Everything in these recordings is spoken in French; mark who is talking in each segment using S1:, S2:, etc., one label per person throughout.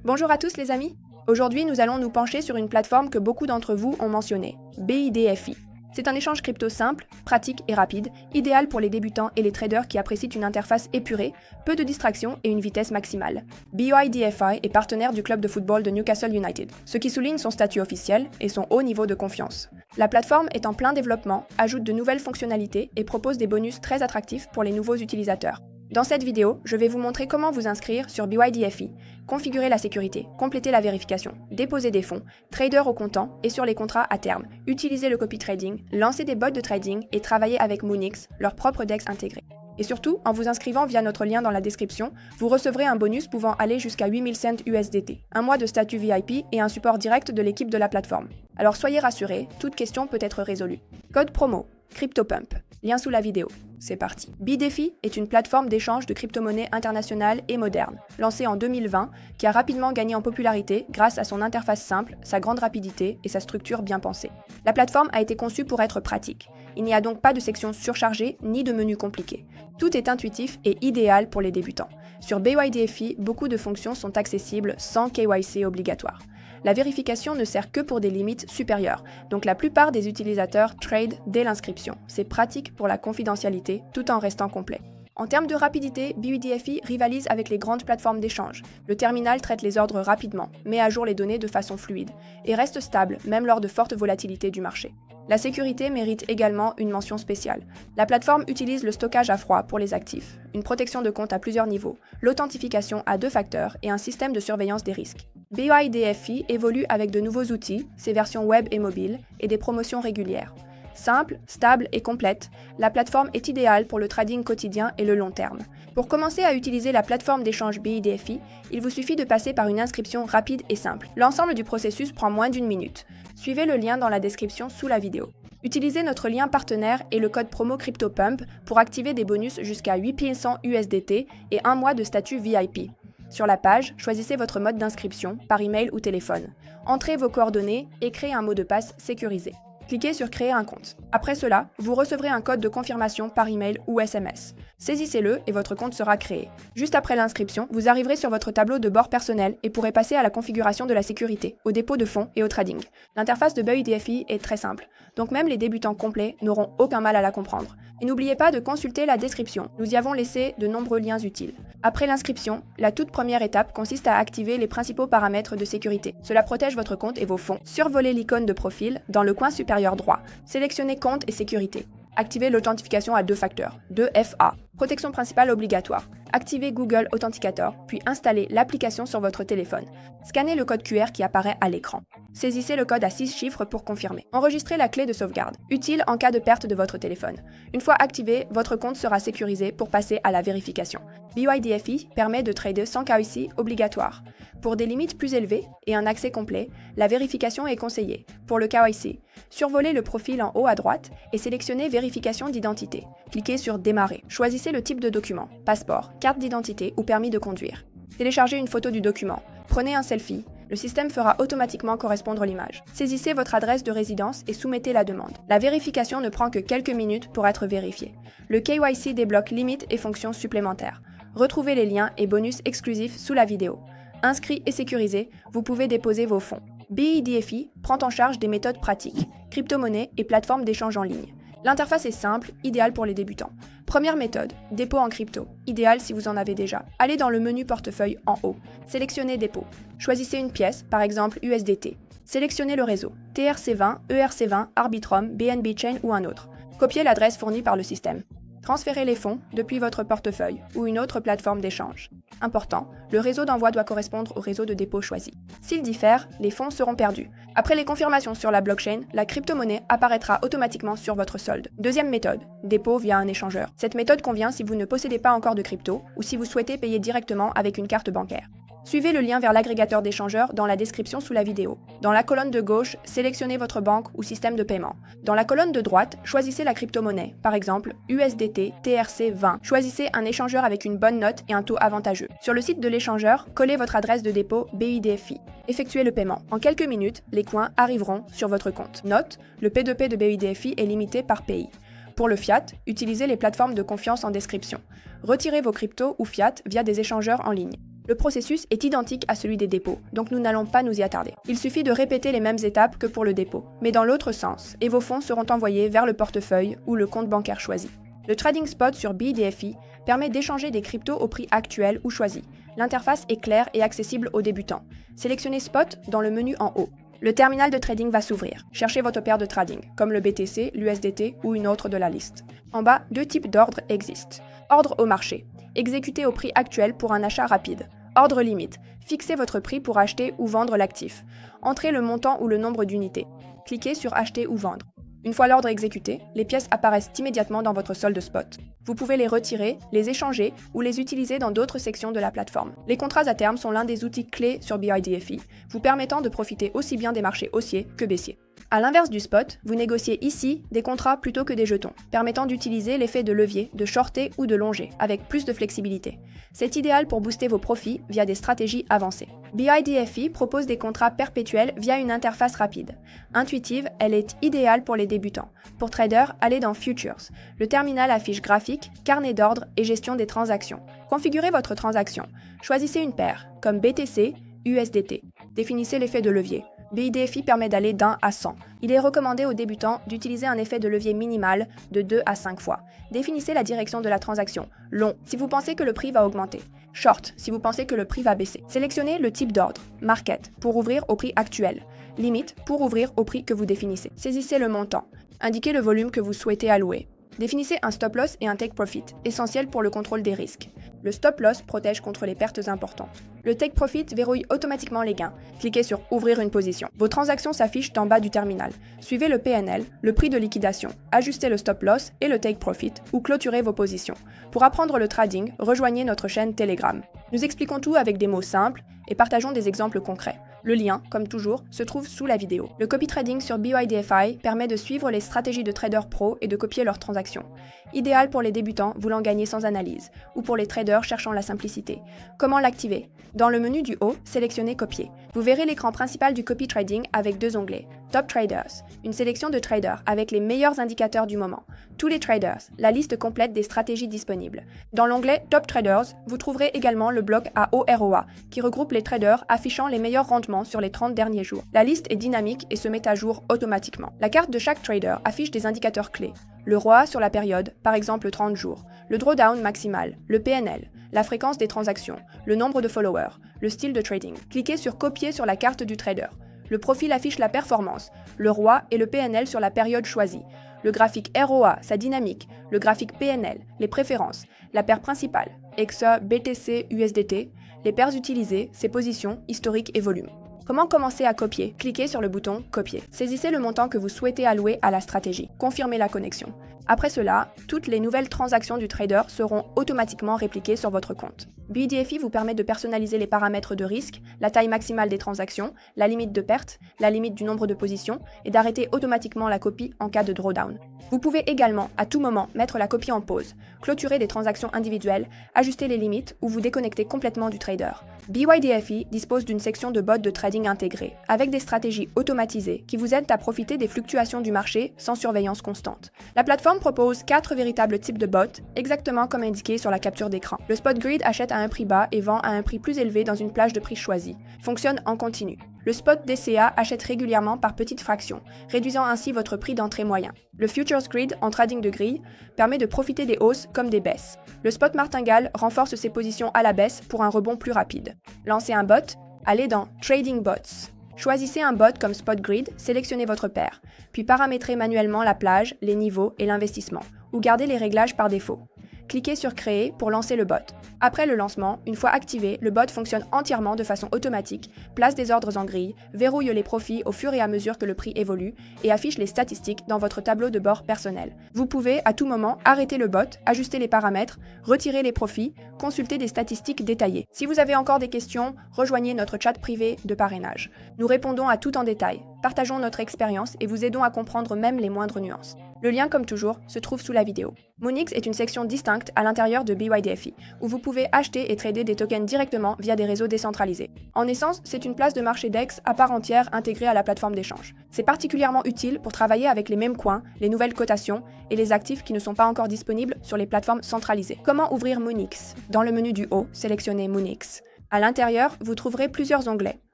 S1: Bonjour à tous les amis. Aujourd'hui, nous allons nous pencher sur une plateforme que beaucoup d'entre vous ont mentionnée, BIDFI. C'est un échange crypto simple, pratique et rapide, idéal pour les débutants et les traders qui apprécient une interface épurée, peu de distractions et une vitesse maximale. BIDFI est partenaire du club de football de Newcastle United, ce qui souligne son statut officiel et son haut niveau de confiance. La plateforme est en plein développement, ajoute de nouvelles fonctionnalités et propose des bonus très attractifs pour les nouveaux utilisateurs. Dans cette vidéo, je vais vous montrer comment vous inscrire sur BYDFI, configurer la sécurité, compléter la vérification, déposer des fonds, trader au comptant et sur les contrats à terme, utiliser le copy trading, lancer des bots de trading et travailler avec Moonix, leur propre DEX intégré. Et surtout, en vous inscrivant via notre lien dans la description, vous recevrez un bonus pouvant aller jusqu'à 8000 cents USDT, un mois de statut VIP et un support direct de l'équipe de la plateforme. Alors soyez rassurés, toute question peut être résolue. Code promo, CryptoPump, lien sous la vidéo. C'est parti. BIDFI est une plateforme d'échange de crypto-monnaies internationale et moderne, lancée en 2020, qui a rapidement gagné en popularité grâce à son interface simple, sa grande rapidité et sa structure bien pensée. La plateforme a été conçue pour être pratique. Il n'y a donc pas de section surchargée ni de menus compliqués. Tout est intuitif et idéal pour les débutants. Sur BYDFI, beaucoup de fonctions sont accessibles sans KYC obligatoire. La vérification ne sert que pour des limites supérieures, donc la plupart des utilisateurs trade dès l'inscription. C'est pratique pour la confidentialité tout en restant complet. En termes de rapidité, BYDFI rivalise avec les grandes plateformes d'échange. Le terminal traite les ordres rapidement, met à jour les données de façon fluide, et reste stable même lors de fortes volatilités du marché. La sécurité mérite également une mention spéciale. La plateforme utilise le stockage à froid pour les actifs, une protection de compte à plusieurs niveaux, l'authentification à 2 facteurs et un système de surveillance des risques. BYDFI évolue avec de nouveaux outils, ses versions web et mobile, et des promotions régulières. Simple, stable et complète, la plateforme est idéale pour le trading quotidien et le long terme. Pour commencer à utiliser la plateforme d'échange BIDFI, il vous suffit de passer par une inscription rapide et simple. L'ensemble du processus prend moins d'1 minute. Suivez le lien dans la description sous la vidéo. Utilisez notre lien partenaire et le code promo CryptoPump pour activer des bonus jusqu'à 8100 USDT et un mois de statut VIP. Sur la page, choisissez votre mode d'inscription, par email ou téléphone. Entrez vos coordonnées et créez un mot de passe sécurisé. Cliquez sur Créer un compte. Après cela, vous recevrez un code de confirmation par email ou SMS. Saisissez-le et votre compte sera créé. Juste après l'inscription, vous arriverez sur votre tableau de bord personnel et pourrez passer à la configuration de la sécurité, au dépôt de fonds et au trading. L'interface de BYDFI est très simple, donc même les débutants complets n'auront aucun mal à la comprendre. Et n'oubliez pas de consulter la description, nous y avons laissé de nombreux liens utiles. Après l'inscription, la toute première étape consiste à activer les principaux paramètres de sécurité. Cela protège votre compte et vos fonds. Survolez l'icône de profil dans le coin supérieur droit. Sélectionnez Compte et sécurité. Activez l'authentification à 2 facteurs, 2FA. Protection principale obligatoire. Activez Google Authenticator, puis installez l'application sur votre téléphone. Scannez le code QR qui apparaît à l'écran. Saisissez le code à 6 chiffres pour confirmer. Enregistrez la clé de sauvegarde, utile en cas de perte de votre téléphone. Une fois activé, votre compte sera sécurisé pour passer à la vérification. BYDFI permet de trader sans KYC obligatoire. Pour des limites plus élevées et un accès complet, la vérification est conseillée. Pour le KYC, survolez le profil en haut à droite et sélectionnez Vérification d'identité. Cliquez sur Démarrer. Choisissez le type de document, passeport, carte d'identité ou permis de conduire. Téléchargez une photo du document. Prenez un selfie. Le système fera automatiquement correspondre l'image. Saisissez votre adresse de résidence et soumettez la demande. La vérification ne prend que quelques minutes pour être vérifiée. Le KYC débloque limites et fonctions supplémentaires. Retrouvez les liens et bonus exclusifs sous la vidéo. Inscrit et sécurisé, vous pouvez déposer vos fonds. BIDFI prend en charge des méthodes pratiques, crypto-monnaies et plateformes d'échange en ligne. L'interface est simple, idéale pour les débutants. Première méthode, dépôt en crypto, idéal si vous en avez déjà. Allez dans le menu portefeuille en haut. Sélectionnez dépôt. Choisissez une pièce, par exemple USDT. Sélectionnez le réseau, TRC20, ERC20, Arbitrum, BNB Chain ou un autre. Copiez l'adresse fournie par le système. Transférez les fonds depuis votre portefeuille ou une autre plateforme d'échange. Important, le réseau d'envoi doit correspondre au réseau de dépôt choisi. S'il diffère, les fonds seront perdus. Après les confirmations sur la blockchain, la crypto-monnaie apparaîtra automatiquement sur votre solde. Deuxième méthode, dépôt via un échangeur. Cette méthode convient si vous ne possédez pas encore de crypto ou si vous souhaitez payer directement avec une carte bancaire. Suivez le lien vers l'agrégateur d'échangeurs dans la description sous la vidéo. Dans la colonne de gauche, sélectionnez votre banque ou système de paiement. Dans la colonne de droite, choisissez la crypto-monnaie, par exemple USDT TRC20. Choisissez un échangeur avec une bonne note et un taux avantageux. Sur le site de l'échangeur, collez votre adresse de dépôt BIDFI. Effectuez le paiement. En quelques minutes, les coins arriveront sur votre compte. Note, le P2P de BIDFI est limité par pays. Pour le fiat, utilisez les plateformes de confiance en description. Retirez vos cryptos ou fiat via des échangeurs en ligne. Le processus est identique à celui des dépôts, donc nous n'allons pas nous y attarder. Il suffit de répéter les mêmes étapes que pour le dépôt, mais dans l'autre sens, et vos fonds seront envoyés vers le portefeuille ou le compte bancaire choisi. Le trading spot sur BIDFI permet d'échanger des cryptos au prix actuel ou choisi. L'interface est claire et accessible aux débutants. Sélectionnez Spot dans le menu en haut. Le terminal de trading va s'ouvrir. Cherchez votre paire de trading, comme le BTC, l'USDT ou une autre de la liste. En bas, deux types d'ordres existent. Ordre au marché. Exécutez au prix actuel pour un achat rapide. Ordre limite. Fixez votre prix pour acheter ou vendre l'actif. Entrez le montant ou le nombre d'unités. Cliquez sur Acheter ou vendre. Une fois l'ordre exécuté, les pièces apparaissent immédiatement dans votre solde spot. Vous pouvez les retirer, les échanger ou les utiliser dans d'autres sections de la plateforme. Les contrats à terme sont l'un des outils clés sur BIDFI, vous permettant de profiter aussi bien des marchés haussiers que baissiers. À l'inverse du spot, vous négociez ici des contrats plutôt que des jetons, permettant d'utiliser l'effet de levier, de shorter ou de longer, avec plus de flexibilité. C'est idéal pour booster vos profits via des stratégies avancées. BIDFI propose des contrats perpétuels via une interface rapide. Intuitive, elle est idéale pour les débutants. Pour traders, allez dans Futures. Le terminal affiche graphique, carnet d'ordre et gestion des transactions. Configurez votre transaction. Choisissez une paire, comme BTC, USDT. Définissez l'effet de levier. BIDFI permet d'aller d'1 à 100. Il est recommandé aux débutants d'utiliser un effet de levier minimal de 2 à 5 fois. Définissez la direction de la transaction. Long, si vous pensez que le prix va augmenter. Short, si vous pensez que le prix va baisser. Sélectionnez le type d'ordre. Market, pour ouvrir au prix actuel. Limite, pour ouvrir au prix que vous définissez. Saisissez le montant. Indiquez le volume que vous souhaitez allouer. Définissez un stop loss et un take profit, essentiel pour le contrôle des risques. Le stop loss protège contre les pertes importantes. Le take profit verrouille automatiquement les gains. Cliquez sur Ouvrir une position. Vos transactions s'affichent en bas du terminal. Suivez le PNL, le prix de liquidation, ajustez le stop loss et le take profit ou clôturez vos positions. Pour apprendre le trading, rejoignez notre chaîne Telegram. Nous expliquons tout avec des mots simples et partageons des exemples concrets. Le lien, comme toujours, se trouve sous la vidéo. Le copy trading sur BIDFI permet de suivre les stratégies de traders pro et de copier leurs transactions. Idéal pour les débutants voulant gagner sans analyse, ou pour les traders cherchant la simplicité. Comment l'activer? Dans le menu du haut, sélectionnez Copier. Vous verrez l'écran principal du copy trading avec deux onglets. Top Traders, une sélection de traders avec les meilleurs indicateurs du moment. Tous les traders, la liste complète des stratégies disponibles. Dans l'onglet Top Traders, vous trouverez également le bloc à haut ROA, qui regroupe les traders affichant les meilleurs rendements sur les 30 derniers jours. La liste est dynamique et se met à jour automatiquement. La carte de chaque trader affiche des indicateurs clés. Le ROA sur la période, par exemple 30 jours, le drawdown maximal, le PNL, la fréquence des transactions, le nombre de followers, le style de trading. Cliquez sur Copier sur la carte du trader. Le profil affiche la performance, le ROA et le PNL sur la période choisie, le graphique ROA, sa dynamique, le graphique PNL, les préférences, la paire principale, EXA, BTC, USDT, les paires utilisées, ses positions, historique et volume. Comment commencer à copier? Cliquez sur le bouton Copier. Saisissez le montant que vous souhaitez allouer à la stratégie. Confirmez la connexion. Après cela, toutes les nouvelles transactions du trader seront automatiquement répliquées sur votre compte. BIDFI vous permet de personnaliser les paramètres de risque, la taille maximale des transactions, la limite de perte, la limite du nombre de positions et d'arrêter automatiquement la copie en cas de drawdown. Vous pouvez également, à tout moment, mettre la copie en pause, clôturer des transactions individuelles, ajuster les limites ou vous déconnecter complètement du trader. BIDFI dispose d'une section de bots de trading intégrée, avec des stratégies automatisées qui vous aident à profiter des fluctuations du marché sans surveillance constante. La plateforme propose 4 véritables types de bots, exactement comme indiqué sur la capture d'écran. Le Spot Grid achète à un prix bas et vend à un prix plus élevé dans une plage de prix choisie. Fonctionne en continu. Le Spot DCA achète régulièrement par petites fractions, réduisant ainsi votre prix d'entrée moyen. Le Futures Grid, en trading de grille, permet de profiter des hausses comme des baisses. Le Spot Martingale renforce ses positions à la baisse pour un rebond plus rapide. Lancez un bot, allez dans Trading Bots. Choisissez un bot comme Spot Grid, sélectionnez votre paire, puis paramétrez manuellement la plage, les niveaux et l'investissement, ou gardez les réglages par défaut. Cliquez sur Créer pour lancer le bot. Après le lancement, une fois activé, le bot fonctionne entièrement de façon automatique, place des ordres en grille, verrouille les profits au fur et à mesure que le prix évolue et affiche les statistiques dans votre tableau de bord personnel. Vous pouvez à tout moment arrêter le bot, ajuster les paramètres, retirer les profits, consulter des statistiques détaillées. Si vous avez encore des questions, rejoignez notre chat privé de parrainage. Nous répondons à tout en détail, partageons notre expérience et vous aidons à comprendre même les moindres nuances. Le lien, comme toujours, se trouve sous la vidéo. Moonix est une section distincte à l'intérieur de BIDFI, où vous pouvez acheter et trader des tokens directement via des réseaux décentralisés. En essence, c'est une place de marché DEX à part entière intégrée à la plateforme d'échange. C'est particulièrement utile pour travailler avec les mêmes coins, les nouvelles cotations et les actifs qui ne sont pas encore disponibles sur les plateformes centralisées. Comment ouvrir Moonix? Dans le menu du haut, sélectionnez Moonix. À l'intérieur, vous trouverez plusieurs onglets.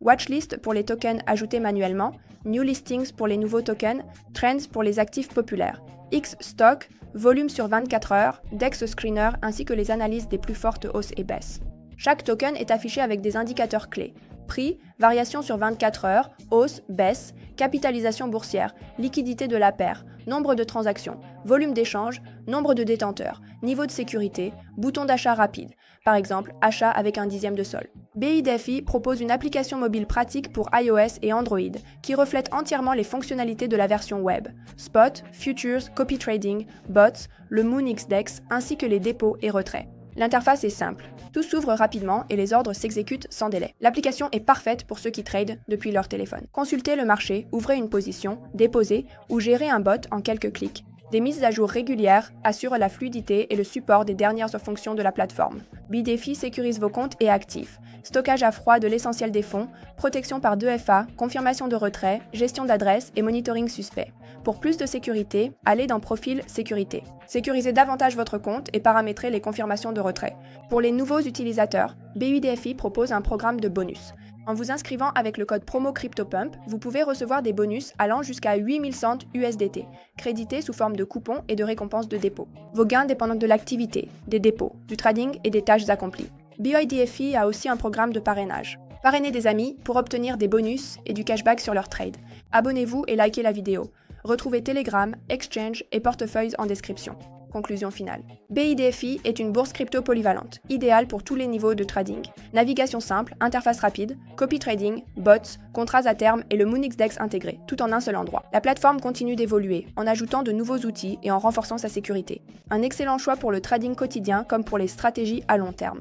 S1: Watchlist pour les tokens ajoutés manuellement, New Listings pour les nouveaux tokens, Trends pour les actifs populaires, X-Stock, volume sur 24 heures, Dex Screener ainsi que les analyses des plus fortes hausses et baisses. Chaque token est affiché avec des indicateurs clés. Prix, variation sur 24 heures, hausse, baisse, capitalisation boursière, liquidité de la paire, nombre de transactions, volume d'échange, nombre de détenteurs, niveau de sécurité, bouton d'achat rapide, par exemple achat avec un dixième de sol. BIDFI propose une application mobile pratique pour iOS et Android qui reflète entièrement les fonctionnalités de la version web. Spot, Futures, Copy Trading, Bots, le MoonXDEX ainsi que les dépôts et retraits. L'interface est simple, tout s'ouvre rapidement et les ordres s'exécutent sans délai. L'application est parfaite pour ceux qui tradent depuis leur téléphone. Consultez le marché, ouvrez une position, déposez ou gérez un bot en quelques clics. Des mises à jour régulières assurent la fluidité et le support des dernières fonctions de la plateforme. BIDFI sécurise vos comptes et actifs. Stockage à froid de l'essentiel des fonds, protection par 2FA, confirmation de retrait, gestion d'adresse et monitoring suspect. Pour plus de sécurité, allez dans Profil Sécurité. Sécurisez davantage votre compte et paramétrez les confirmations de retrait. Pour les nouveaux utilisateurs, BIDFI propose un programme de bonus. En vous inscrivant avec le code promo CryptoPump, vous pouvez recevoir des bonus allant jusqu'à 8000 cents USDT, crédités sous forme de coupons et de récompenses de dépôt. Vos gains dépendent de l'activité, des dépôts, du trading et des tâches accomplies. BIDFI a aussi un programme de parrainage. Parrainez des amis pour obtenir des bonus et du cashback sur leurs trades. Abonnez-vous et likez la vidéo. Retrouvez Telegram, Exchange et portefeuilles en description. Conclusion finale. BIDFI est une bourse crypto polyvalente, idéale pour tous les niveaux de trading. Navigation simple, interface rapide, copy trading, bots, contrats à terme et le MoonXDEX intégré, tout en un seul endroit. La plateforme continue d'évoluer, en ajoutant de nouveaux outils et en renforçant sa sécurité. Un excellent choix pour le trading quotidien comme pour les stratégies à long terme.